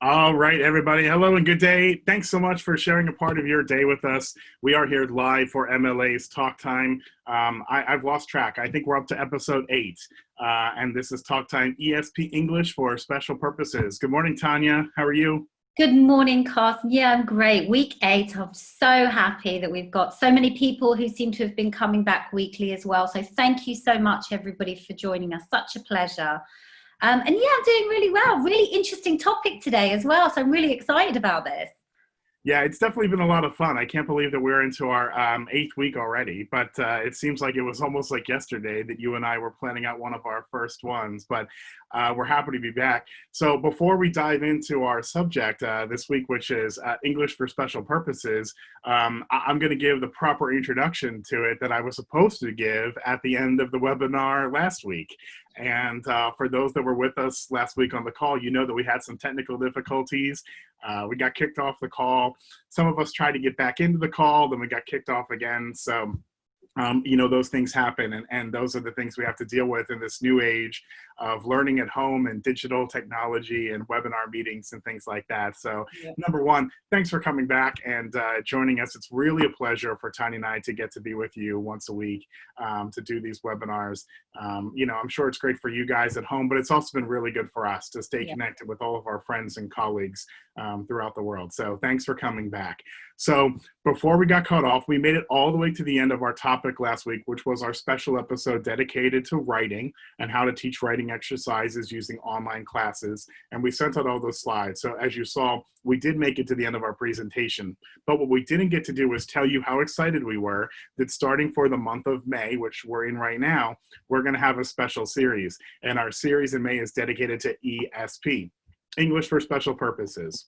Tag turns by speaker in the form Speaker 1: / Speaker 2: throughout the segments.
Speaker 1: All right, everybody. Hello and good day. Thanks so much for sharing a part of your day with us. We are here live for MLA's Talk Time. I've lost track. I think we're up to episode 8. And this is Talk Time ESP English for special purposes. Good morning, Tanya. How are you?
Speaker 2: Good morning, Carson. Yeah, I'm great. Week 8, I'm so happy that we've got so many people who seem to have been coming back weekly as well. So thank you so much, everybody, for joining us. Such a pleasure. And yeah, I'm doing really well. Really interesting topic today as well. So I'm really excited about this.
Speaker 1: Yeah, it's definitely been a lot of fun. I can't believe that we're into our 8th week already, but it seems like it was almost like yesterday that you and I were planning out one of our first ones, but we're happy to be back. So before we dive into our subject this week, which is English for Special Purposes, I'm going to give the proper introduction to it that I was supposed to give at the end of the webinar last week. And for those that were with us last week on the call, you know that we had some technical difficulties. We got kicked off the call. Some of us tried to get back into the call, then we got kicked off again. So, you know, those things happen, and those are the things we have to deal with in this new age of learning at home and digital technology and webinar meetings and things like that. So number one, thanks for coming back and joining us. It's really a pleasure for Tanya and I to get to be with you once a week to do these webinars. You know, I'm sure it's great for you guys at home, but it's also been really good for us to stay connected with all of our friends and colleagues throughout the world. So thanks for coming back. So before we got cut off, we made it all the way to the end of our topic last week, which was our special episode dedicated to writing and how to teach writing exercises using online classes. And we sent out all those slides. So as you saw, we did make it to the end of our presentation. But what we didn't get to do was tell you how excited we were that starting for the month of May, which we're in right now, we're going to have a special series. And our series in May is dedicated to ESP, English for Special Purposes.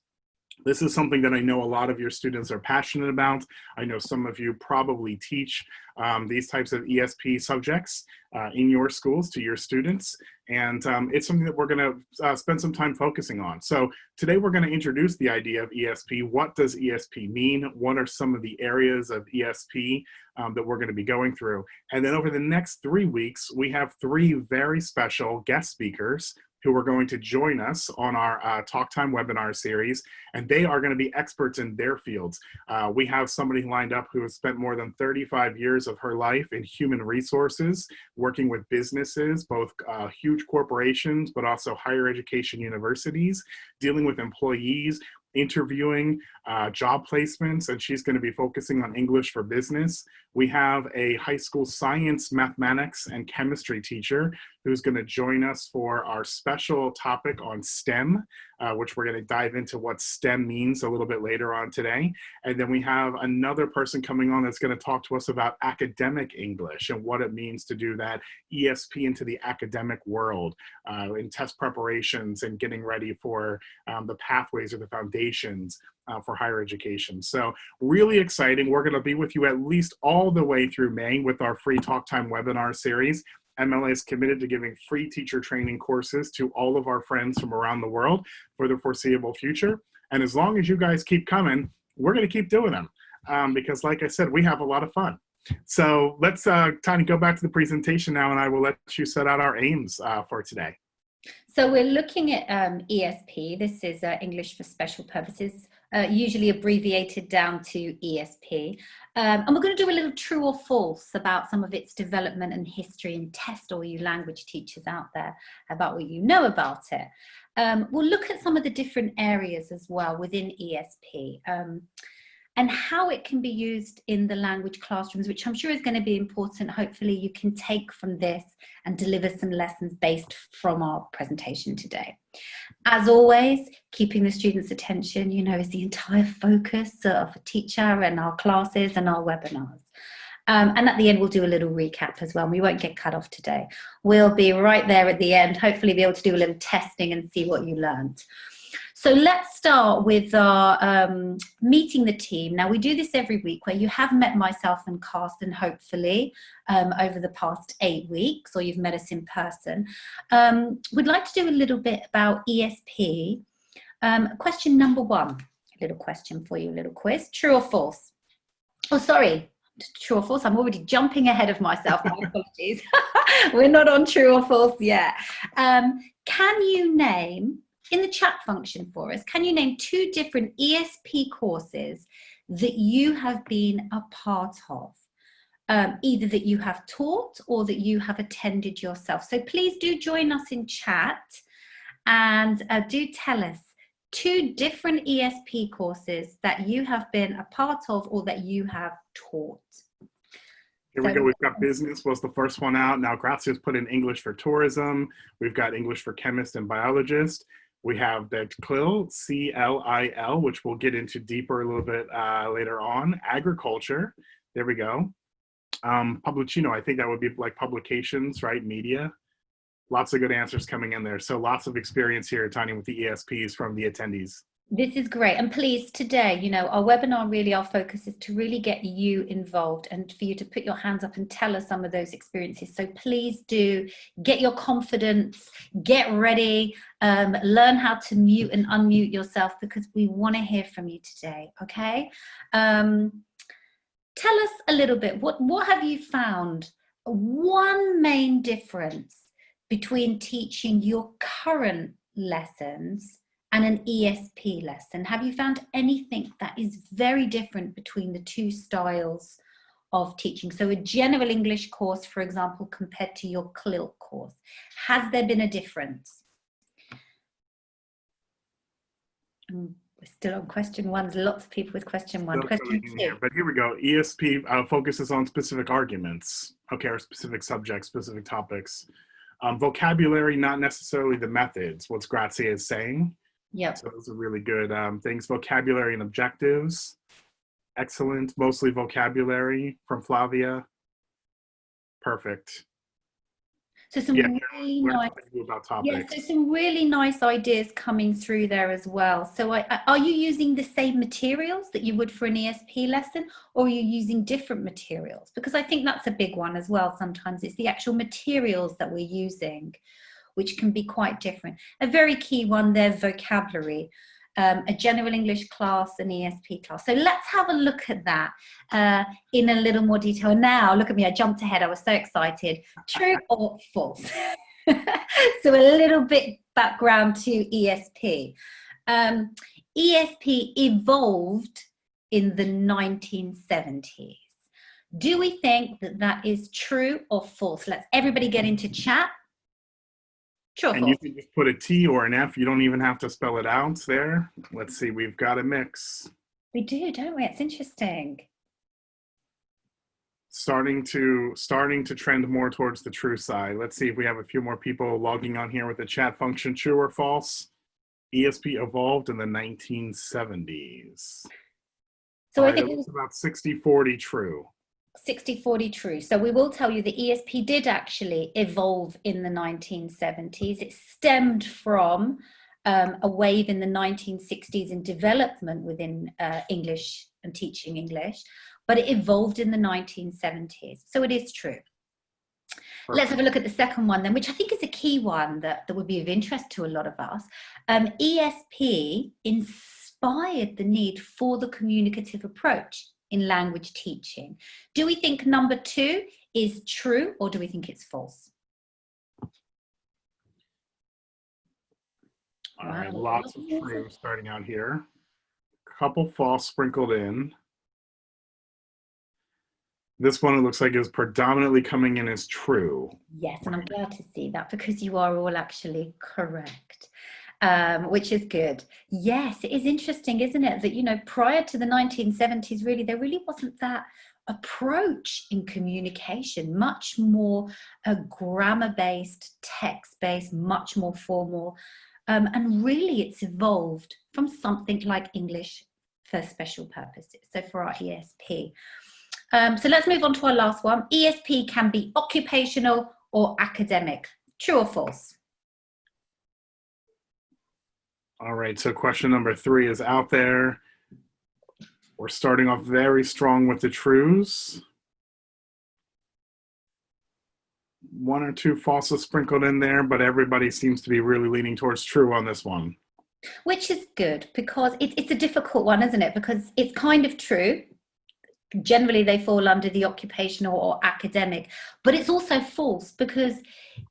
Speaker 1: This is something that I know a lot of your students are passionate about. I know some of you probably teach these types of ESP subjects in your schools to your students. And it's something that we're going to spend some time focusing on. So today we're going to introduce the idea of ESP. What does ESP mean? What are some of the areas of ESP that we're going to be going through? And then over the next 3 weeks, we have 3 very special guest speakers who are going to join us on our Talk Time webinar series, and they are going to be experts in their fields. We have somebody lined up who has spent more than 35 years of her life in human resources, working with businesses, both huge corporations, but also higher education universities, dealing with employees, interviewing, job placements, and she's going to be focusing on English for business. We have a high school science, mathematics, and chemistry teacher who's going to join us for our special topic on STEM, which we're going to dive into what STEM means a little bit later on today. And then we have another person coming on that's going to talk to us about academic English and what it means to do that ESP into the academic world in test preparations and getting ready for the pathways or the foundations for higher education. So really exciting. We're going to be with you at least all the way through May with our free Talk Time webinar series. MLA is committed to giving free teacher training courses to all of our friends from around the world for the foreseeable future. And as long as you guys keep coming, we're going to keep doing them because like I said, we have a lot of fun. So let's Tanya, go back to the presentation now, and I will let you set out our aims for today.
Speaker 2: So we're looking at ESP. This is English for Special Purposes, usually abbreviated down to ESP. And we're going to do a little true or false about some of its development and history, and test all you language teachers out there about what you know about it. We'll look at some of the different areas as well within ESP. And how it can be used in the language classrooms, which I'm sure is going to be important. Hopefully you can take from this and deliver some lessons based from our presentation today. As always, keeping the students' attention, you know, is the entire focus of a teacher and our classes and our webinars. And at the end, we'll do a little recap as well. We won't get cut off today. We'll be right there at the end, hopefully be able to do a little testing and see what you learned. So let's start with our meeting the team. Now we do this every week where you have met myself and Carsten, hopefully, over the past 8 weeks, or you've met us in person. We'd like to do a little bit about ESP. Question number 1, a little question for you, a little quiz. True or false? Oh, sorry. True or false? I'm already jumping ahead of myself. My apologies. We're not on true or false yet. Can you name in the chat function for us, can you name 2 different ESP courses that you have been a part of? Either that you have taught or that you have attended yourself. So please do join us in chat and do tell us 2 different ESP courses that you have been a part of or that you have taught.
Speaker 1: Here we go. We've got business was the first one out. Now Gracia's put in English for tourism. We've got English for chemist and biologist. We have the CLIL, C-L-I-L, which we'll get into deeper a little bit later on. Agriculture. There we go. Publicino, I think that would be like publications, right? Media. Lots of good answers coming in there. So lots of experience here, Tanya, with the ESPs from the attendees.
Speaker 2: This is great. And please, today, you know, our webinar, really our focus is to really get you involved and for you to put your hands up and tell us some of those experiences. So please do get your confidence, get ready, learn how to mute and unmute yourself, because we want to hear from you today, okay? Tell us a little bit, what have you found? One main difference between teaching your current lessons and an ESP lesson. Have you found anything that is very different between the 2 styles of teaching? So a general English course, for example, compared to your CLIL course. Has there been a difference? We're still on question 1. There's lots of people with question 1. Question 2.
Speaker 1: Here, but here we go. ESP focuses on specific arguments, okay, or specific subjects, specific topics. Vocabulary, not necessarily the methods, what Grazia is saying.
Speaker 2: Yeah.
Speaker 1: So those are really good things. Vocabulary and objectives. Excellent. Mostly vocabulary from Flavia. Perfect.
Speaker 2: So some really nice, so some really nice ideas coming through there as well. So are you using the same materials that you would for an ESP lesson, or are you using different materials? Because I think that's a big one as well. Sometimes it's the actual materials that we're using, which can be quite different. A very key one there, vocabulary. A general English class, an ESP class. So let's have a look at that in a little more detail. Now, look at me, I jumped ahead, I was so excited. True or false? So a little bit background to ESP. ESP evolved in the 1970s. Do we think that that is true or false? Let's everybody get into chat. True or false?
Speaker 1: And you can just put a T or an F. You don't even have to spell it out there. Let's see, we've got a mix.
Speaker 2: We do, don't we? It's interesting.
Speaker 1: Starting to trend more towards the true side. Let's see if we have a few more people logging on here with the chat function. True or false? ESP evolved in the 1970s.
Speaker 2: So I think it was
Speaker 1: about 60-40 true.
Speaker 2: 60-40 true. So we will tell you the ESP did actually evolve in the 1970s. It stemmed from a wave in the 1960s in development within English and teaching English, but it evolved in the 1970s. So it is true. Perfect. Let's have a look at the second one then, which I think is a key one that would be of interest to a lot of us. ESP inspired the need for the communicative approach in language teaching. Do we think number 2 is true, or do we think it's false?
Speaker 1: All right, lots of true starting out here. Couple false sprinkled in. This one, it looks like, is predominantly coming in as true.
Speaker 2: Yes, and I'm glad to see that, because you are all actually correct. Which is good. Yes, it is interesting, isn't it, that, you know, prior to the 1970s, really, there really wasn't that approach in communication, much more grammar-based, text-based, much more formal. And really, it's evolved from something like English for special purposes, so for our ESP. So let's move on to our last one. ESP can be occupational or academic. True or false?
Speaker 1: All right, so question number 3 is out there. We're starting off very strong with the trues. 1 or 2 falses sprinkled in there, but everybody seems to be really leaning towards true on this one.
Speaker 2: Which is good, because it's a difficult one, isn't it? Because it's kind of true. Generally, they fall under the occupational or academic, but it's also false because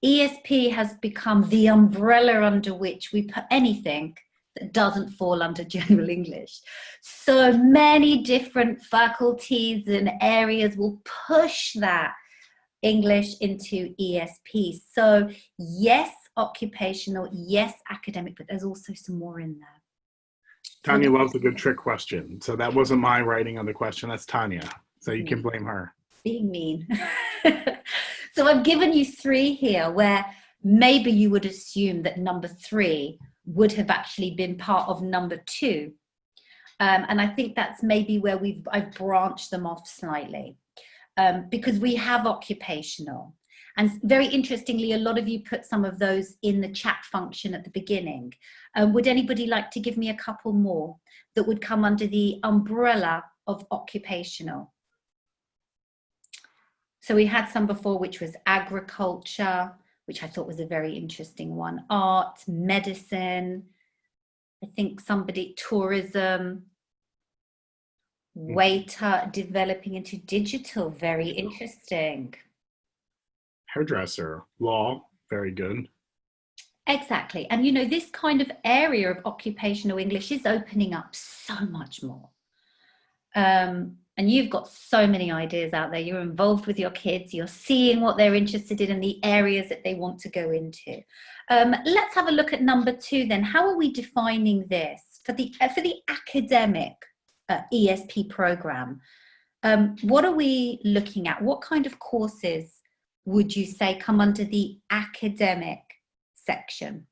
Speaker 2: ESP has become the umbrella under which we put anything that doesn't fall under general English. So many different faculties and areas will push that English into ESP. So yes, occupational, yes, academic, but there's also some more in there.
Speaker 1: Tanya loves a good trick question. So that wasn't my writing on the question. That's Tanya. So you can blame her.
Speaker 2: Being mean. So I've given you 3 here where maybe you would assume that number 3 would have actually been part of number 2. And I think that's maybe where I've branched them off slightly. Because we have occupational. And very interestingly, a lot of you put some of those in the chat function at the beginning. Would anybody like to give me a couple more that would come under the umbrella of occupational? So we had some before, which was agriculture, which I thought was a very interesting one. Art, medicine, I think tourism, waiter, developing into digital, very interesting.
Speaker 1: Hairdresser, law, very good.
Speaker 2: Exactly. And you know, this kind of area of occupational English is opening up so much more. And you've got so many ideas out there. You're involved with your kids. You're seeing what they're interested in and the areas that they want to go into. Let's have a look at number 2 then. How are we defining this for the academic ESP program? What are we looking at? What kind of courses would you say come under the academic section?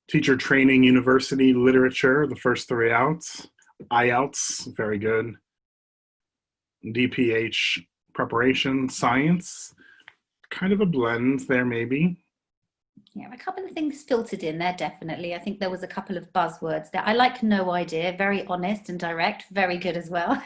Speaker 1: Teacher training, university, literature, the first 3 outs. IELTS, very good. DPH, preparation, science, kind of a blend there maybe.
Speaker 2: Yeah, a couple of things filtered in there, definitely. I think there was a couple of buzzwords there. I like no idea, very honest and direct, very good as well.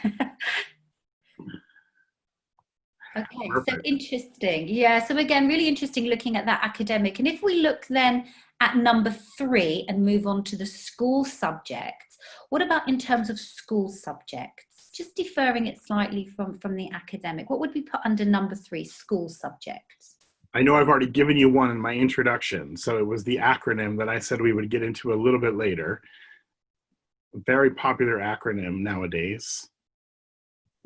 Speaker 2: Okay,
Speaker 1: Perfect.
Speaker 2: so interesting. Yeah, so again, really interesting looking at that academic. And if we look then at number 3 and move on to the school subjects, what about in terms of school subjects? Just deferring it slightly from the academic, what would we put under number 3, school subjects?
Speaker 1: I know I've already given you one in my introduction, so it was the acronym that I said we would get into a little bit later. Very popular acronym nowadays.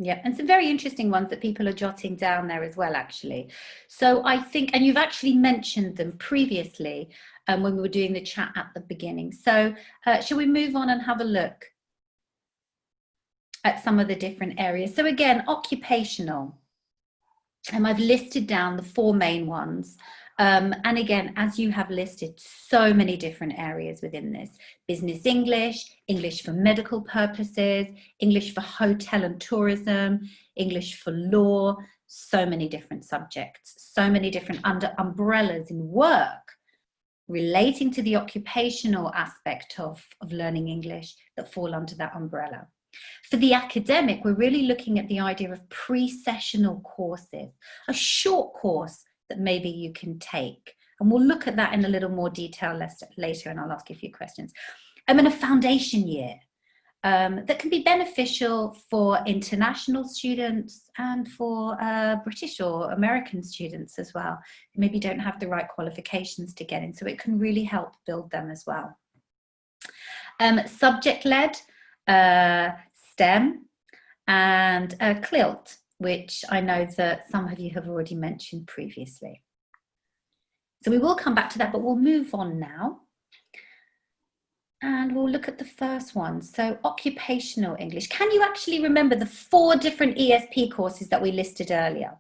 Speaker 2: Yeah, and some very interesting ones that people are jotting down there as well, actually. So I think, and you've actually mentioned them previously when we were doing the chat at the beginning. So shall we move on and have a look at some of the different areas? So again, occupational. And I've listed down the 4 main ones. And again, as you have listed, so many different areas within this. Business English, English for medical purposes, English for hotel and tourism, English for law, so many different subjects, so many different umbrellas in work relating to the occupational aspect of learning English that fall under that umbrella. For the academic, we're really looking at the idea of pre-sessional courses, a short course that maybe you can take. And we'll look at that in a little more detail later, and I'll ask you a few questions. And a foundation year that can be beneficial for international students and for British or American students as well, who maybe don't have the right qualifications to get in. So it can really help build them as well. Subject-led, STEM, and CLILT, which I know that some of you have already mentioned previously. So we will come back to that, but we'll move on now. And we'll look at the first one. So occupational English. Can you actually remember the 4 different ESP courses that we listed earlier?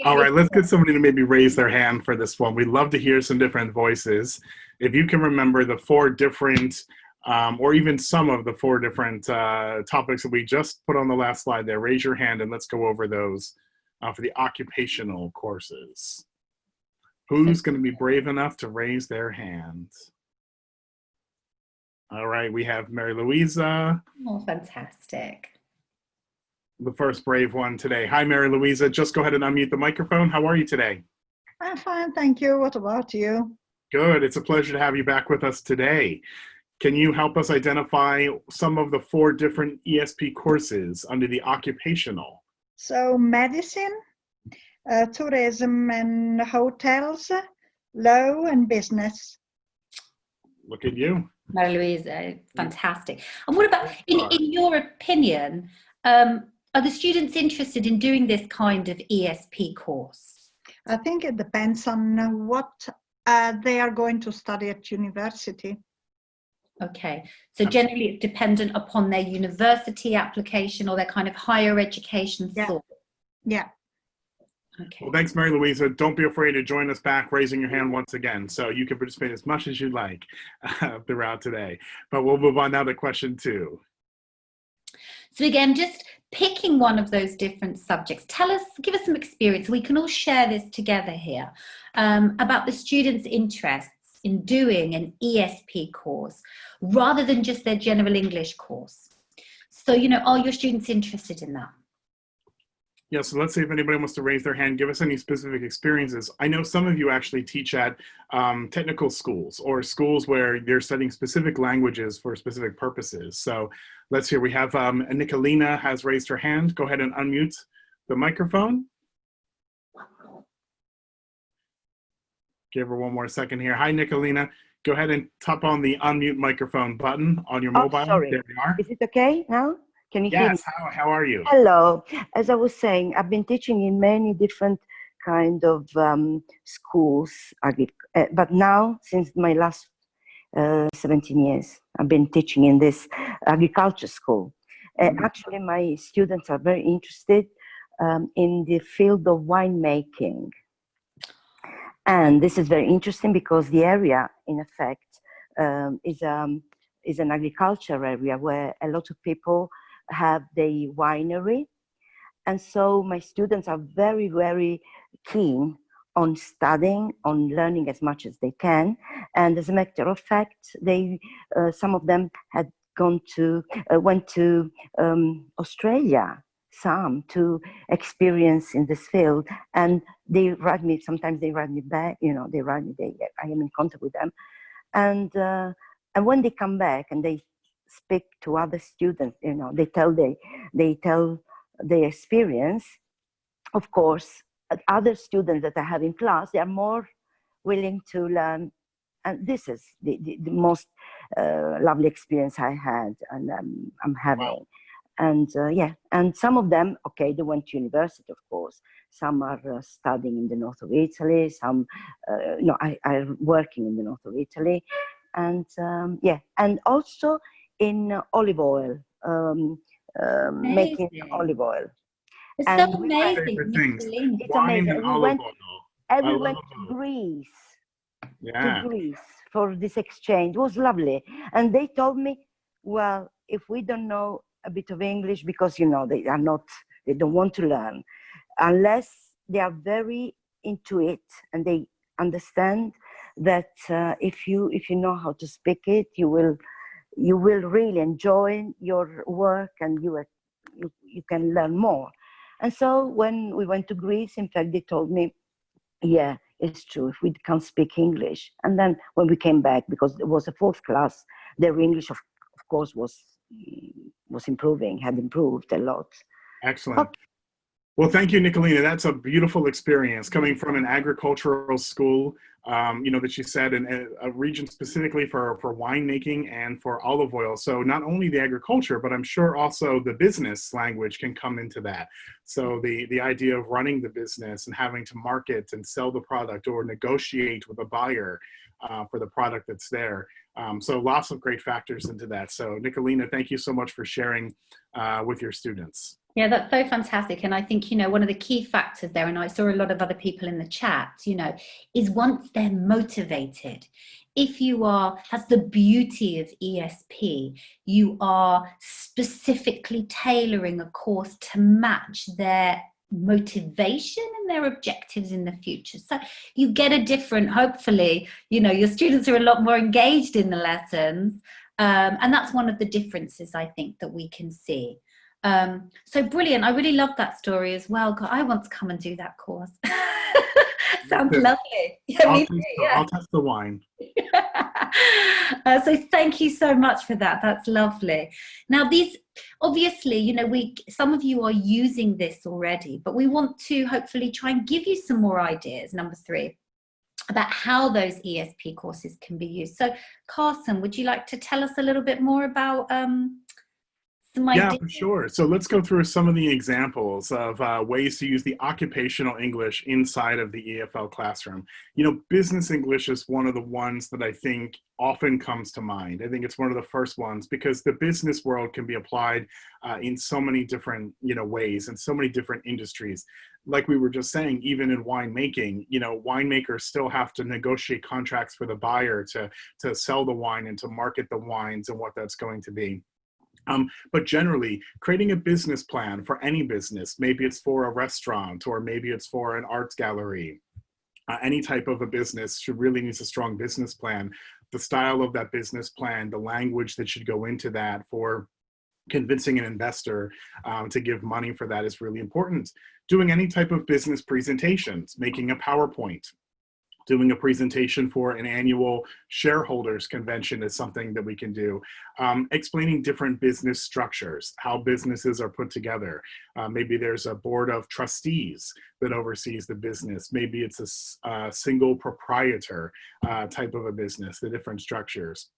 Speaker 1: All right, let's get somebody to maybe raise their hand for this one. We'd love to hear some different voices. If you can remember the 4 different or even some of the 4 different topics that we just put on the last slide there, raise your hand and let's go over those for the occupational courses. Who's going to be brave enough to raise their hand? All right, we have Mary Louisa.
Speaker 2: Oh, fantastic.
Speaker 1: The first brave one today. Hi, Mary Louisa. Just go ahead and unmute the microphone. How are you today?
Speaker 3: I'm fine, thank you. What about you?
Speaker 1: Good. It's a pleasure to have you back with us today. Can you help us identify some of the 4 different ESP courses under the occupational?
Speaker 3: So medicine, tourism and hotels, law and business.
Speaker 1: Look at you.
Speaker 2: Marie-Louise, fantastic. And what about, in your opinion, are the students interested in doing this kind of ESP course?
Speaker 3: I think it depends on what they are going to study at university.
Speaker 2: Okay, so generally it's dependent upon their university application or their kind of higher education thought.
Speaker 3: Yeah.
Speaker 2: Okay.
Speaker 1: Well, thanks, Mary Louisa. Don't be afraid to join us back, raising your hand once again, so you can participate as much as you'd like throughout today. But we'll move on now to question 2.
Speaker 2: So again, just picking one of those different subjects, give us some experience. We can all share this together here about the students' interests in doing an ESP course rather than just their general English course. So, you know, are your students interested in that?
Speaker 1: Yeah, so let's see if anybody wants to raise their hand, give us any specific experiences. I know some of you actually teach at technical schools or schools where they're studying specific languages for specific purposes. So let's hear, we have Nicolina has raised her hand. Go ahead and unmute the microphone. Give her one more second here. Hi, Nicolina. Go ahead and tap on the unmute microphone button on your mobile.
Speaker 4: Oh, sorry.
Speaker 1: There we are.
Speaker 4: Is it okay now? Can you hear me?
Speaker 1: Yes, how are you?
Speaker 4: Hello. As I was saying, I've been teaching in many different kind of schools, but now, since my last 17 years, I've been teaching in this agriculture school. Actually, my students are very interested in the field of winemaking. And this is very interesting because the area, in effect, is an agriculture area where a lot of people have the winery. And so my students are very, very keen on studying, on learning as much as they can. And as a matter of fact, some of them had went to Australia, some to experience in this field, and they write me, sometimes they write me back, you know, I am in contact with them. And when they come back and they speak to other students, you know, they tell their experience. Of course, other students that I have in class, they are more willing to learn. And this is the most lovely experience I had and I'm having. Wow. And yeah, and some of them, okay, they went to university, of course. Some are studying in the north of Italy. Some, are working in the north of Italy. And yeah, and also in olive oil, making olive oil.
Speaker 2: It's
Speaker 4: and
Speaker 2: so amazing.
Speaker 4: It's amazing. We went to Greece.
Speaker 1: Yeah.
Speaker 4: To Greece for this exchange. It was lovely. And they told me, well, if we don't know a bit of English, because you know they don't want to learn unless they are very into it and they understand that if you know how to speak it, you will really enjoy your work and you can learn more. And so when we went to Greece, in fact, they told me, yeah, it's true, if we can't speak English. And then when we came back, because it was a 4th class, their English of course was improving, had improved a lot.
Speaker 1: Excellent. Okay. Well, thank you, Nicolina. That's a beautiful experience coming from an agricultural school, that you said, in a region specifically for winemaking and for olive oil. So not only the agriculture, but I'm sure also the business language can come into that. So the idea of running the business and having to market and sell the product or negotiate with a buyer for the product that's there. So lots of great factors into that. So Nicolina, thank you so much for sharing with your students.
Speaker 2: Yeah, that's so fantastic. And I think, one of the key factors there, and I saw a lot of other people in the chat, is once they're motivated, that's the beauty of ESP, you are specifically tailoring a course to match their motivation and their objectives in the future. So you get a different, hopefully, your students are a lot more engaged in the lessons. And that's one of the differences I think that we can see. So brilliant. I really love that story as well. God, I want to come and do that course. Sounds lovely. Yeah,
Speaker 1: I'll test the wine.
Speaker 2: So thank you so much for that. That's lovely. Now, these, obviously, you know, some of you are using this already, but we want to hopefully try and give you some more ideas, number 3, about how those ESP courses can be used. So Carson, would you like to tell us a little bit more about some ideas?
Speaker 1: Yeah, for sure. So let's go through some of the examples of ways to use the occupational English inside of the EFL classroom. You know, business English is one of the ones that I think often comes to mind. I think it's one of the first ones because the business world can be applied in so many different, you know, ways and so many different industries. Like we were just saying, even in winemaking, you know, winemakers still have to negotiate contracts for the buyer to sell the wine and to market the wines and what that's going to be. But generally, creating a business plan for any business, maybe it's for a restaurant or maybe it's for an arts gallery, any type of a business should really needs a strong business plan. The style of that business plan, the language that should go into that for convincing an investor to give money for that is really important. Doing any type of business presentations, making a PowerPoint, doing a presentation for an annual shareholders convention is something that we can do. Explaining different business structures, how businesses are put together. Maybe there's a board of trustees that oversees the business. Maybe it's a single proprietor type of a business, the different structures.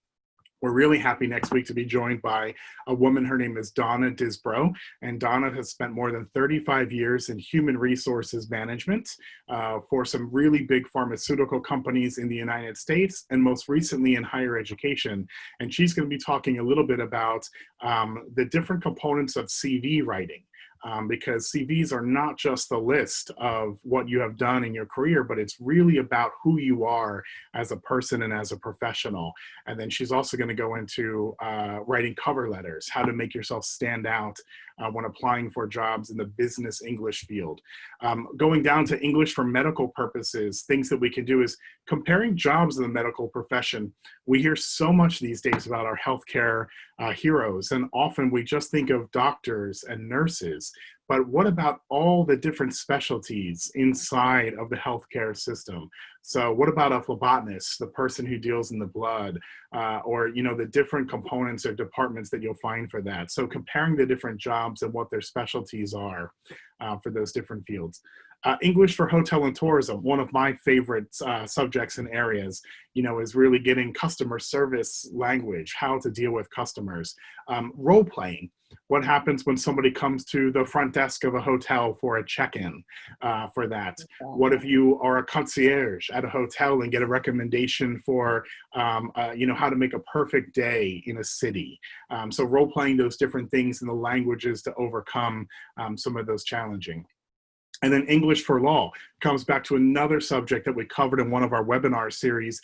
Speaker 1: We're really happy next week to be joined by a woman. Her name is Donna Disbrow, and Donna has spent more than 35 years in human resources management for some really big pharmaceutical companies in the United States, and most recently in higher education. And she's going to be talking a little bit about the different components of CV writing. Because CVs are not just the list of what you have done in your career, but it's really about who you are as a person and as a professional. And then she's also going to go into writing cover letters, how to make yourself stand out when applying for jobs in the business English field. Going down to English for medical purposes, things that we can do is comparing jobs in the medical profession. We hear so much these days about our healthcare heroes, and often we just think of doctors and nurses. But what about all the different specialties inside of the healthcare system? So what about a phlebotomist, the person who deals in the blood, or, you know, the different components or departments that you'll find for that. So comparing the different jobs and what their specialties are for those different fields. English for hotel and tourism, one of my favorite subjects and areas, you know, is really getting customer service language, how to deal with customers. Role playing. What happens when somebody comes to the front desk of a hotel for a check-in for that? What if you are a concierge at a hotel and get a recommendation for, you know, how to make a perfect day in a city? So role-playing those different things in the languages to overcome some of those challenging. And then English for law comes back to another subject that we covered in one of our webinar series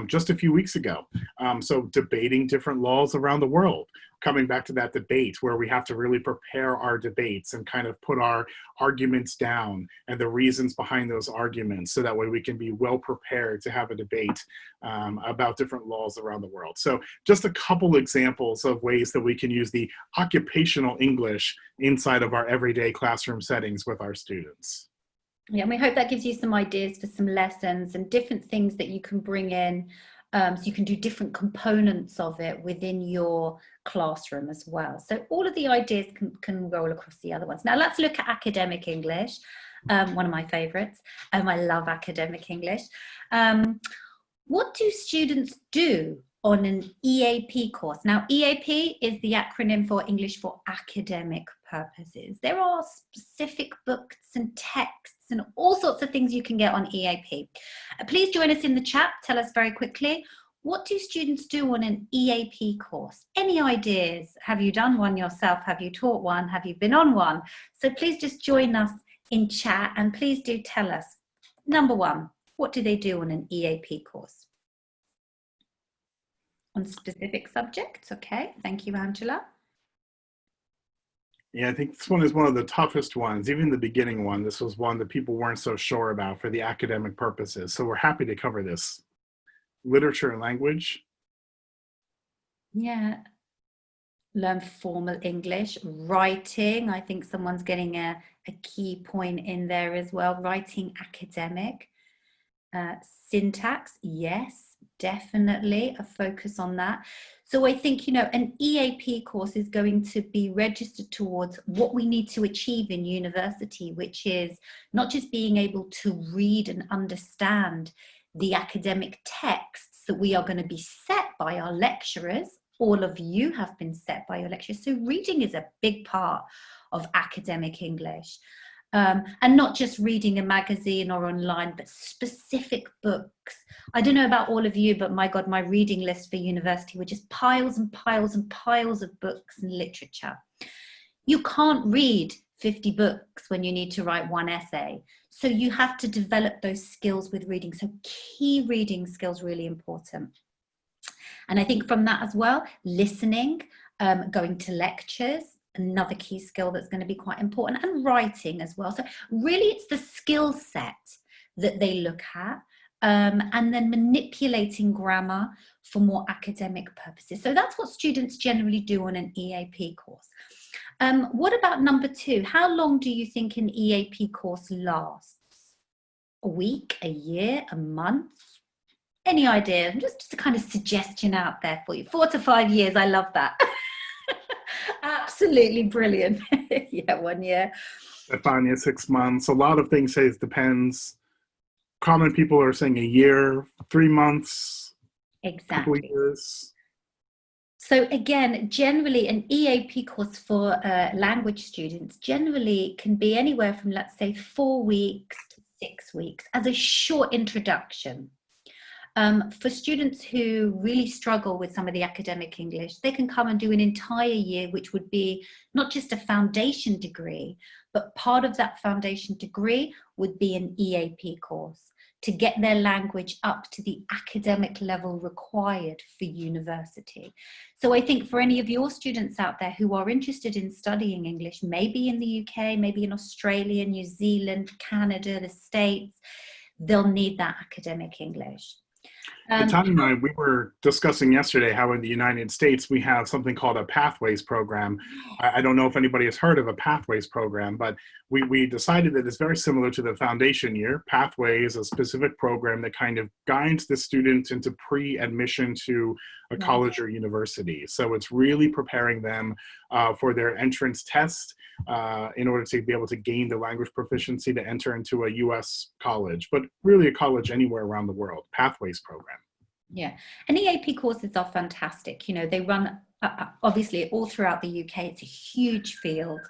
Speaker 1: just a few weeks ago. So debating different laws around the world, coming back to that debate where we have to really prepare our debates and kind of put our arguments down and the reasons behind those arguments, so that way we can be well prepared to have a debate about different laws around the world. So just a couple examples of ways that we can use the occupational English inside of our everyday classroom settings with our students.
Speaker 2: Yeah, and we hope that gives you some ideas for some lessons and different things that you can bring in. So you can do different components of it within your classroom as well. So all of the ideas can roll across the other ones. Now let's look at academic English, one of my favorites. I love academic English. What do students do on an EAP course? Now, EAP is the acronym for English for Academic Purposes. There are specific books and texts and all sorts of things you can get on EAP. Please join us in the chat. Tell us very quickly, what do students do on an EAP course? Any ideas? Have you done one yourself? Have you taught one? Have you been on one? So please just join us in chat and please do tell us. Number one, what do they do on an EAP course? On specific subjects, okay. Thank you, Angela.
Speaker 1: Yeah, I think this one is one of the toughest ones. Even the beginning one, this was one that people weren't so sure about for the academic purposes. So we're happy to cover this. Literature and language.
Speaker 2: Yeah. Learn formal English. Writing, I think someone's getting a key point in there as well. Writing academic. Syntax, yes. definitely a focus on that. So I think, you know, an EAP course is going to be registered towards what we need to achieve in university, which is not just being able to read and understand the academic texts that we are going to be set by our lecturers. All of you have been set by your lecturers. So reading is a big part of academic English. And not just reading a magazine or online, but specific books. I don't know about all of you, but my God, my reading list for university were just piles and piles and piles of books and literature. You can't read 50 books when you need to write one essay. So you have to develop those skills with reading. So key reading skills, really important. And I think from that as well, listening, going to lectures, another key skill that's going to be quite important, and writing as well. So really it's the skill set that they look at, and then manipulating grammar for more academic purposes. So that's what students generally do on an EAP course. What about number 2? How long do you think an EAP course lasts? A week, a year, a month? Any idea? Just a kind of suggestion out there for you. 4 to 5 years, I love that. Absolutely brilliant. Yeah, 1 year.
Speaker 1: Stefania, 6 months. A lot of things say it depends. Common people are saying a year, 3 months,
Speaker 2: Exactly.
Speaker 1: couple of years.
Speaker 2: So again, generally an EAP course for language students generally can be anywhere from, let's say, 4 weeks to 6 weeks as a short introduction. For students who really struggle with some of the academic English, they can come and do an entire year, which would be not just a foundation degree, but part of that foundation degree would be an EAP course to get their language up to the academic level required for university. So I think for any of your students out there who are interested in studying English, maybe in the UK, maybe in Australia, New Zealand, Canada, the States, they'll need that academic English.
Speaker 1: Tanya and I, we were discussing yesterday how in the United States we have something called a Pathways program. I don't know if anybody has heard of a Pathways program, but we decided that it's very similar to the foundation year. Pathways is a specific program that kind of guides the students into pre-admission to a college or university. So it's really preparing them for their entrance test in order to be able to gain the language proficiency to enter into a US college, but really a college anywhere around the world. Pathways program.
Speaker 2: Yeah, and EAP courses are fantastic. You know, they run obviously all throughout the UK. It's a huge field,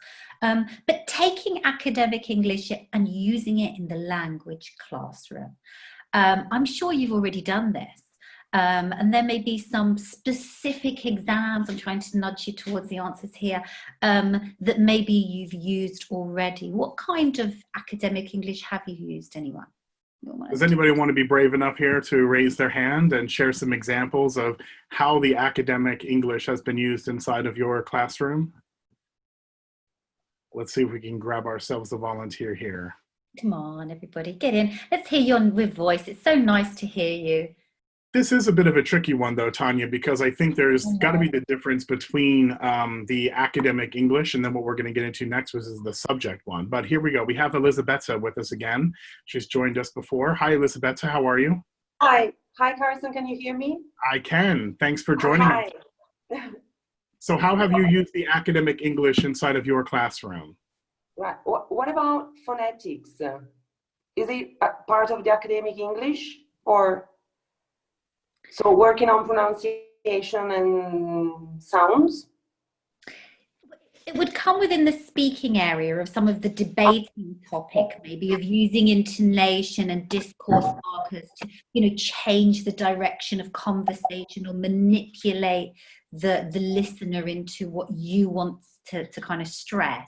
Speaker 2: but taking academic English and using it in the language classroom. I'm sure you've already done this. And there may be some specific exams, I'm trying to nudge you towards the answers here, that maybe you've used already. What kind of academic English have you used, anyone?
Speaker 1: Does anybody want to be brave enough here to raise their hand and share some examples of how the academic English has been used inside of your classroom? Let's see if we can grab ourselves a volunteer here.
Speaker 2: Come on, everybody, get in. Let's hear you with voice. It's so nice to hear you.
Speaker 1: This is a bit of a tricky one, though, Tanya, because I think there's got to be the difference between the academic English and then what we're going to get into next, which is the subject one. But here we go. We have Elisabetta with us again. She's joined us before. Hi, Elisabetta. How are you?
Speaker 5: Hi. Hi, Carson. Can you hear me?
Speaker 1: I can. Thanks for joining us. So how have you used the academic English inside of your classroom?
Speaker 5: Right. What about phonetics? Is it a part of the academic English, or so working on pronunciation and sounds?
Speaker 2: It would come within the speaking area of some of the debating topic, maybe of using intonation and discourse markers to, you know, change the direction of conversation or manipulate the listener into what you want to kind of stress.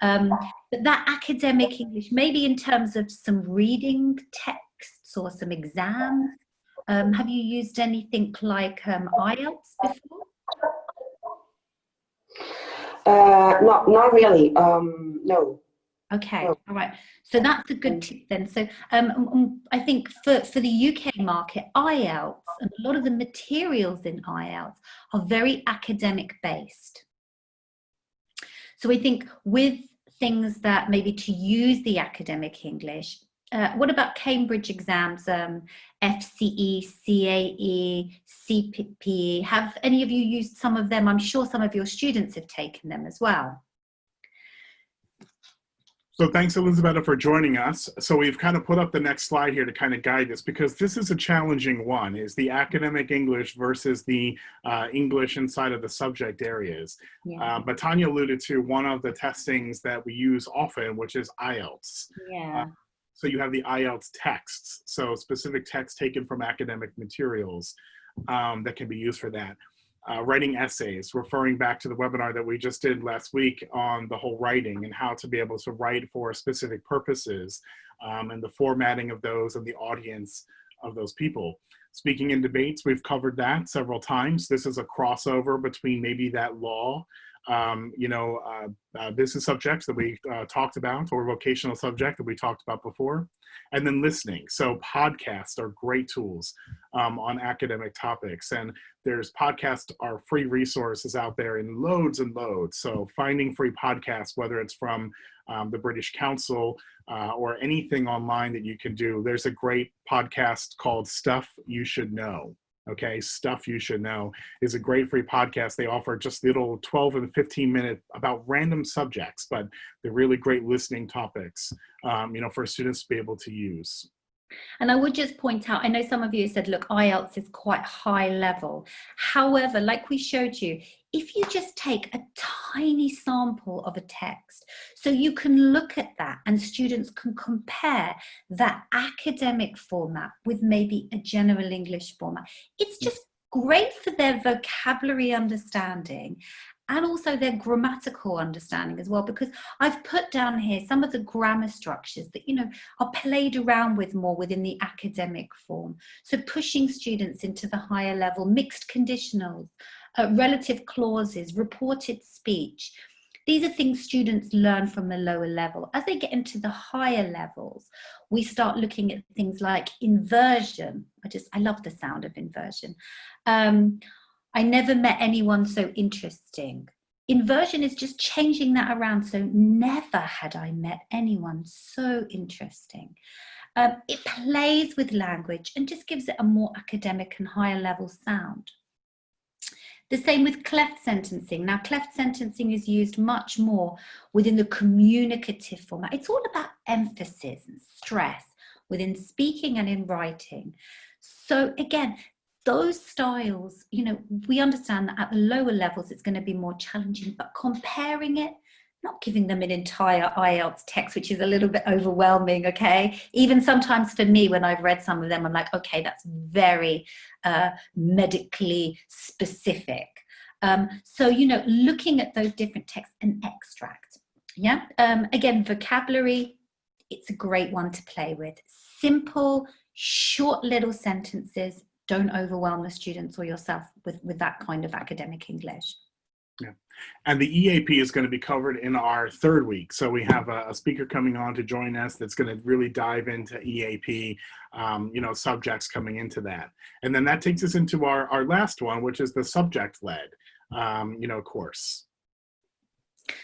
Speaker 2: But that academic English, maybe in terms of some reading texts or some exams, have you used anything like IELTS before?
Speaker 5: Not really. No.
Speaker 2: Okay,
Speaker 5: No.
Speaker 2: all right. So that's a good tip then. So I think for the UK market, IELTS and a lot of the materials in IELTS are very academic based. So I think with things that maybe to use the academic English, What about Cambridge exams, FCE, CAE, CPP? Have any of you used some of them? I'm sure some of your students have taken them as well.
Speaker 1: So thanks, Elizabeth, for joining us. So we've kind of put up the next slide here to kind of guide this, because this is a challenging one, is the academic English versus the English inside of the subject areas.
Speaker 2: Yeah.
Speaker 1: But Tanya alluded to one of the testings that we use often, which is IELTS.
Speaker 2: Yeah.
Speaker 1: So you have the IELTS texts, so specific texts taken from academic materials that can be used for that. Writing essays, referring back to the webinar that we just did last week on the whole writing and how to be able to write for specific purposes, and the formatting of those and the audience of those people. Speaking in debates, we've covered that several times. This is a crossover between maybe that law, business subjects that we talked about, or vocational subject that we talked about before, and then listening. So podcasts are great tools on academic topics, and there's podcasts are free resources out there in loads and loads. So finding free podcasts, whether it's from the British Council or anything online that you can do. There's a great podcast called Stuff You Should Know. Okay, Stuff You Should Know is a great free podcast. They offer just little 12 and 15 minute about random subjects, but they're really great listening topics, for students to be able to use.
Speaker 2: And I would just point out, I know some of you said, look, IELTS is quite high level. However, like we showed you, if you just take a tiny sample of a text, so you can look at that and students can compare that academic format with maybe a general English format. It's just great for their vocabulary understanding and also their grammatical understanding as well, because I've put down here some of the grammar structures that, are played around with more within the academic form. So pushing students into the higher level, mixed conditionals, relative clauses, reported speech. These are things students learn from the lower level. As they get into the higher levels, we start looking at things like inversion. I love the sound of inversion. I never met anyone so interesting. Inversion is just changing that around. So never had I met anyone so interesting. It plays with language and just gives it a more academic and higher level sound. The same with cleft sentencing. Now, cleft sentencing is used much more within the communicative format. It's all about emphasis and stress within speaking and in writing. So again, those styles, we understand that at the lower levels, it's going to be more challenging, but comparing it, not giving them an entire IELTS text, which is a little bit overwhelming, okay? Even sometimes for me, when I've read some of them, I'm like, okay, that's very medically specific. So, looking at those different texts and extract, yeah? Again, vocabulary, it's a great one to play with. Simple, short little sentences. Don't overwhelm the students or yourself with that kind of academic English.
Speaker 1: Yeah, and the EAP is going to be covered in our third week. So we have a speaker coming on to join us that's going to really dive into EAP, subjects coming into that. And then that takes us into our last one, which is the subject-led, course.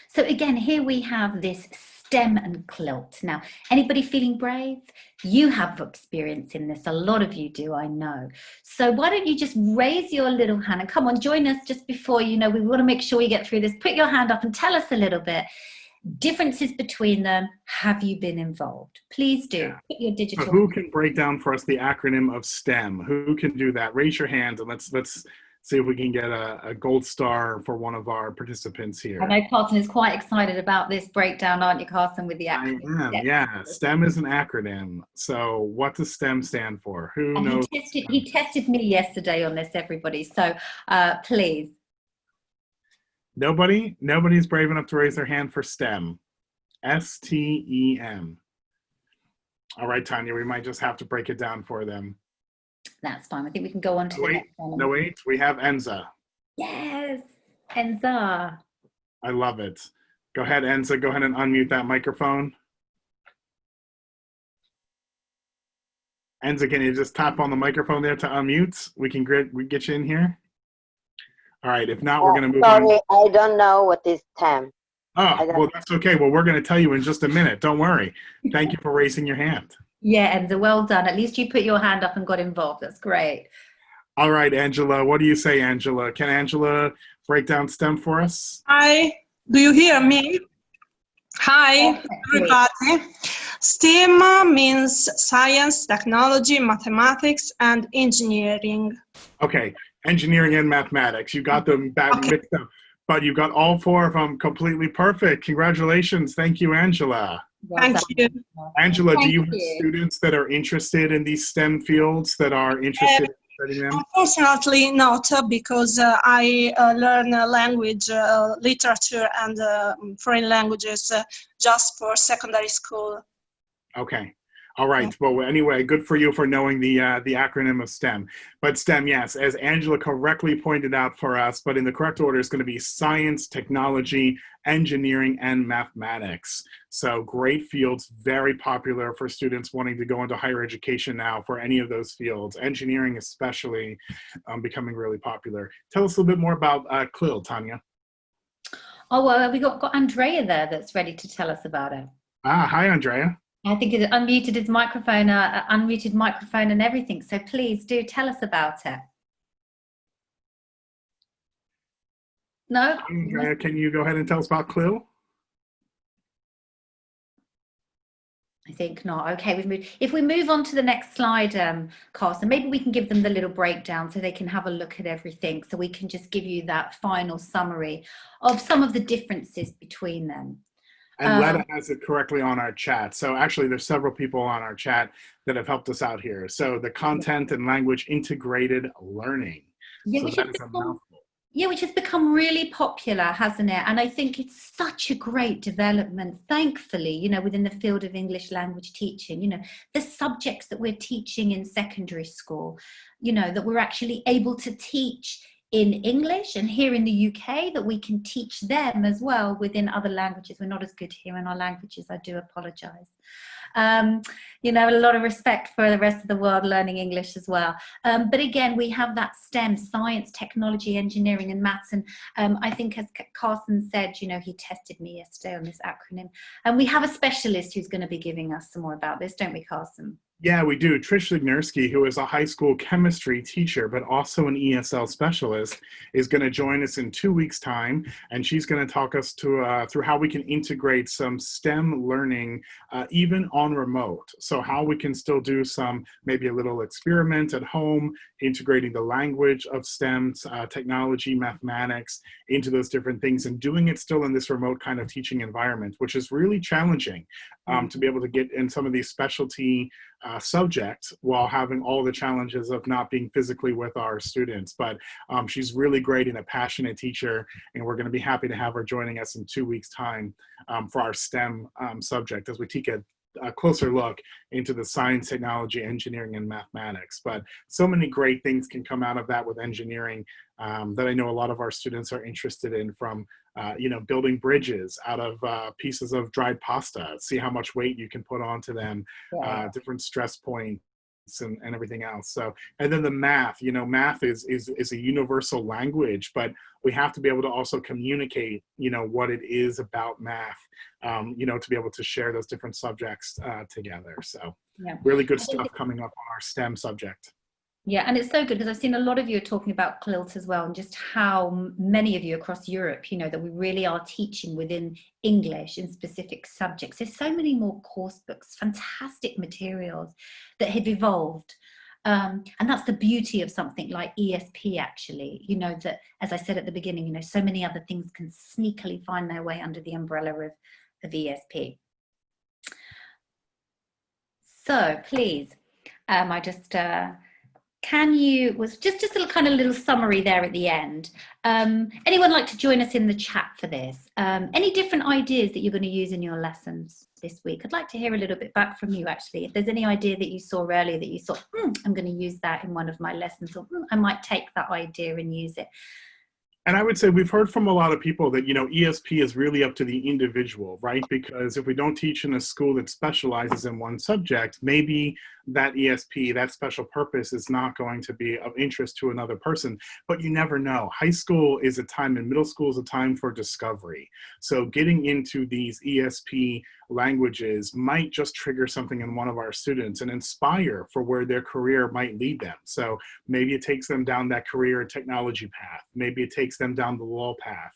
Speaker 2: So again, here we have this STEM and CLILT. Now, anybody feeling brave? You have experience in this. A lot of you do, I know. So why don't you just raise your little hand and come on, join us just before, we want to make sure we get through this. Put your hand up and tell us a little bit. Differences between them. Have you been involved? Please do.
Speaker 1: Yeah.
Speaker 2: Put your digital.
Speaker 1: So who can break down for us the acronym of STEM? Who can do that? Raise your hand and let's see if we can get a gold star for one of our participants here.
Speaker 2: I know Carson is quite excited about this breakdown, aren't you, Carson, with the acronym?
Speaker 1: I am, yeah. STEM is an acronym. So what does STEM stand for? Who knows?
Speaker 2: He tested me yesterday on this, everybody. So please.
Speaker 1: Nobody's brave enough to raise their hand for STEM. STEM. All right, Tanya, we might just have to break it down for them.
Speaker 2: That's fine. I think we can go on to the next one.
Speaker 1: No, wait. We have Enza.
Speaker 2: Yes, Enza.
Speaker 1: I love it. Go ahead, Enza. Go ahead and unmute that microphone. Enza, can you just tap on the microphone there to unmute? We get you in here. All right. If not, we're going to move on.
Speaker 6: Sorry, I don't know what is STEM.
Speaker 1: Oh, well, that's okay. Well, we're going to tell you in just a minute. Don't worry. Thank you for raising your hand.
Speaker 2: Yeah, Enza, well done. At least you put your hand up and got involved. That's great.
Speaker 1: All right, Angela, what do you say, Angela? Can Angela break down STEM for us?
Speaker 7: Hi, do you hear me? Hi, everybody. STEM means science, technology, mathematics, and engineering.
Speaker 1: Okay, engineering and mathematics. You got them mixed up, but you got all four of them completely perfect. Congratulations. Thank you, Angela.
Speaker 7: Thank you.
Speaker 1: Angela, do you have students that are interested in these STEM fields, that are interested in studying them?
Speaker 7: Unfortunately not, because I learn language, literature, and foreign languages just for secondary school.
Speaker 1: Okay. All right. Well, anyway, good for you for knowing the acronym of STEM. But STEM, yes, as Angela correctly pointed out for us, but in the correct order is going to be science, technology, engineering, and mathematics. So great fields, very popular for students wanting to go into higher education now for any of those fields. Engineering especially becoming really popular. Tell us a little bit more about CLIL, Tanya.
Speaker 2: Oh, well, we got Andrea there that's ready to tell us about it.
Speaker 1: Ah, hi, Andrea.
Speaker 2: I think it unmuted his microphone, unmuted microphone and everything. So please do tell us about it. No?
Speaker 1: Andrea, can you go ahead and tell us about CLIL?
Speaker 2: I think not. Okay, if we move on to the next slide, Carson, maybe we can give them the little breakdown so they can have a look at everything. So we can just give you that final summary of some of the differences between them.
Speaker 1: And Letta has it correctly on our chat. So actually there's several people on our chat that have helped us out here. So the content and language integrated learning.
Speaker 2: Yeah,
Speaker 1: so that is a mouthful.
Speaker 2: Yeah, which has become really popular, hasn't it? And I think it's such a great development, thankfully, you know, within the field of English language teaching, you know, the subjects that we're teaching in secondary school, you know, that we're actually able to teach in English, and here in the UK that we can teach them as well within other languages. We're not as good here in our languages, I do apologize. You know, a lot of respect for the rest of the world learning English as well. But again, we have that STEM, science, technology, engineering, and maths. And I think as Carson said, you know, he tested me yesterday on this acronym. And we have a specialist who's going to be giving us some more about this, don't we, Carson?
Speaker 1: Yeah, we do. Trish Lignerski, who is a high school chemistry teacher, but also an ESL specialist, is going to join us in 2 weeks' time. And she's going to talk us through how we can integrate some STEM learning, even on remote. So how we can still do maybe a little experiment at home, integrating the language of STEM, technology, mathematics, into those different things, and doing it still in this remote kind of teaching environment, which is really challenging to be able to get in some of these specialty subjects while having all the challenges of not being physically with our students. But she's really great and a passionate teacher, and we're going to be happy to have her joining us in 2 weeks' time for our STEM subject as we take a closer look into the science, technology, engineering, and mathematics. But so many great things can come out of that with engineering that I know a lot of our students are interested in, from you know, building bridges out of pieces of dried pasta, see how much weight you can put onto them, different stress points and everything else. So, and then the math, you know, math is a universal language, but we have to be able to also communicate, you know, what it is about math, you know, to be able to share those different subjects together. So really good stuff coming up on our STEM subject.
Speaker 2: Yeah, and it's so good because I've seen a lot of you are talking about CLILT as well, and just how many of you across Europe, you know, that we really are teaching within English in specific subjects. There's so many more course books, fantastic materials that have evolved. And that's the beauty of something like ESP, actually, you know, that, as I said at the beginning, you know, so many other things can sneakily find their way under the umbrella of ESP. So please, I just... just a kind of little summary there at the end. Anyone like to join us in the chat for this? Any different ideas that you're going to use in your lessons this week? I'd like to hear a little bit back from you, actually. If there's any idea that you saw earlier that you thought, I'm going to use that in one of my lessons, or I might take that idea and use it.
Speaker 1: And I would say we've heard from a lot of people that, ESP is really up to the individual, right? Because if we don't teach in a school that specializes in one subject, maybe that ESP, that special purpose, is not going to be of interest to another person. But you never know. High school is a time and middle school is a time for discovery. So getting into these ESP languages might just trigger something in one of our students and inspire for where their career might lead them. So maybe it takes them down that career technology path. Maybe it takes them down the law path.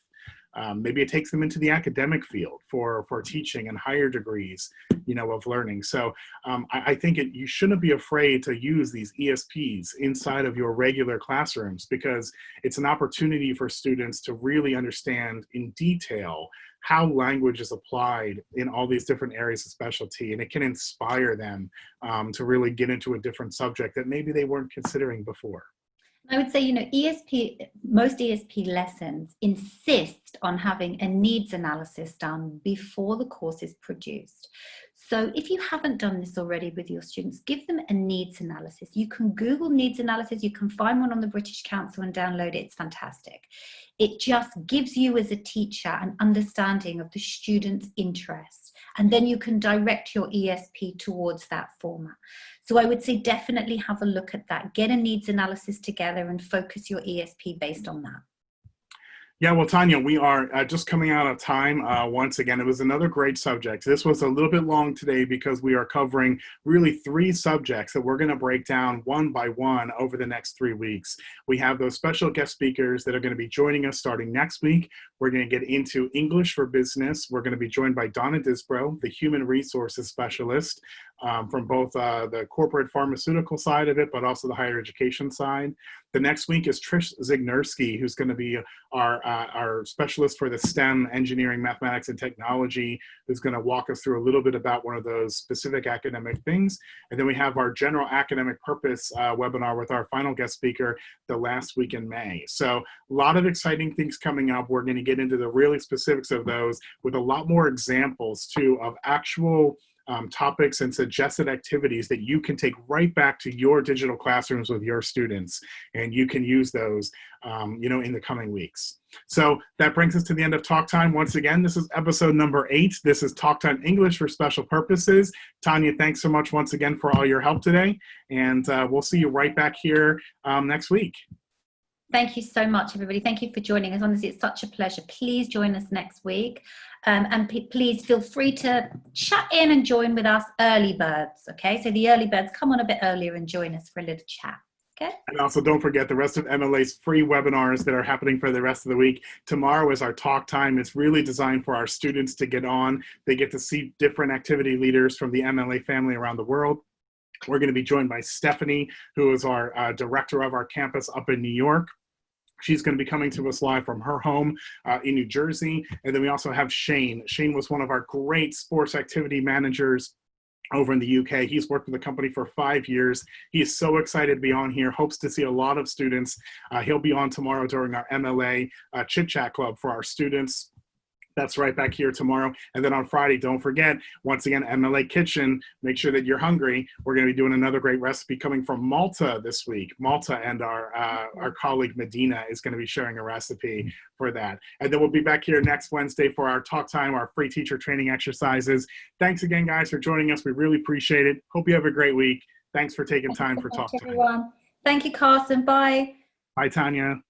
Speaker 1: Maybe it takes them into the academic field for teaching and higher degrees, of learning. So I think you shouldn't be afraid to use these ESPs inside of your regular classrooms, because it's an opportunity for students to really understand in detail how language is applied in all these different areas of specialty, and it can inspire them to really get into a different subject that maybe they weren't considering before.
Speaker 2: I would say, most ESP lessons insist on having a needs analysis done before the course is produced. So if you haven't done this already with your students, give them a needs analysis. You can Google needs analysis. You can find one on the British Council and download it. It's fantastic. It just gives you as a teacher an understanding of the student's interests, and then you can direct your ESP towards that format. So I would say definitely have a look at that. Get a needs analysis together and focus your ESP based on that.
Speaker 1: Yeah, well, Tanya, we are just coming out of time. Once again, it was another great subject. This was a little bit long today because we are covering really 3 subjects that we're going to break down one by one over the next 3 weeks. We have those special guest speakers that are going to be joining us starting next week. We're going to get into English for Business. We're going to be joined by Donna Disbrow, the Human Resources Specialist, from both the corporate pharmaceutical side of it, but also the higher education side. The next week is Trish Zignersky, who's going to be our specialist for the STEM, engineering, mathematics, and technology, who's going to walk us through a little bit about one of those specific academic things. And then we have our general academic purpose webinar with our final guest speaker the last week in May. So a lot of exciting things coming up. We're going to get into the really specifics of those with a lot more examples too of actual topics and suggested activities that you can take right back to your digital classrooms with your students, and you can use those in the coming weeks. So that brings us to the end of Talk Time. Once again, this is episode number 8. This is Talk Time English for Special Purposes. Tanya, thanks so much once again for all your help today, and we'll see you right back here next week.
Speaker 2: Thank you so much, everybody. Thank you for joining us. Honestly, it's such a pleasure. Please join us next week. And please feel free to chat in and join with us early birds, okay? So the early birds, come on a bit earlier and join us for a little chat, okay?
Speaker 1: And also don't forget the rest of MLA's free webinars that are happening for the rest of the week. Tomorrow is our Talk Time. It's really designed for our students to get on. They get to see different activity leaders from the MLA family around the world. We're going to be joined by Stephanie, who is our director of our campus up in New York. She's going to be coming to us live from her home in New Jersey. And then we also have Shane. Shane was one of our great sports activity managers over in the UK. He's worked with the company for 5 years. He is so excited to be on here, hopes to see a lot of students. He'll be on tomorrow during our MLA Chit Chat Club for our students. That's right back here tomorrow. And then on Friday, don't forget, once again, MLA Kitchen, make sure that you're hungry. We're going to be doing another great recipe coming from Malta this week. Malta, and our colleague Medina is going to be sharing a recipe for that. And then we'll be back here next Wednesday for our Talk Time, our free teacher training exercises. Thanks again, guys, for joining us. We really appreciate it. Hope you have a great week. Thanks for taking time for Talk Time.
Speaker 2: Everyone. Thank you, Carson. Bye.
Speaker 1: Bye, Tanya.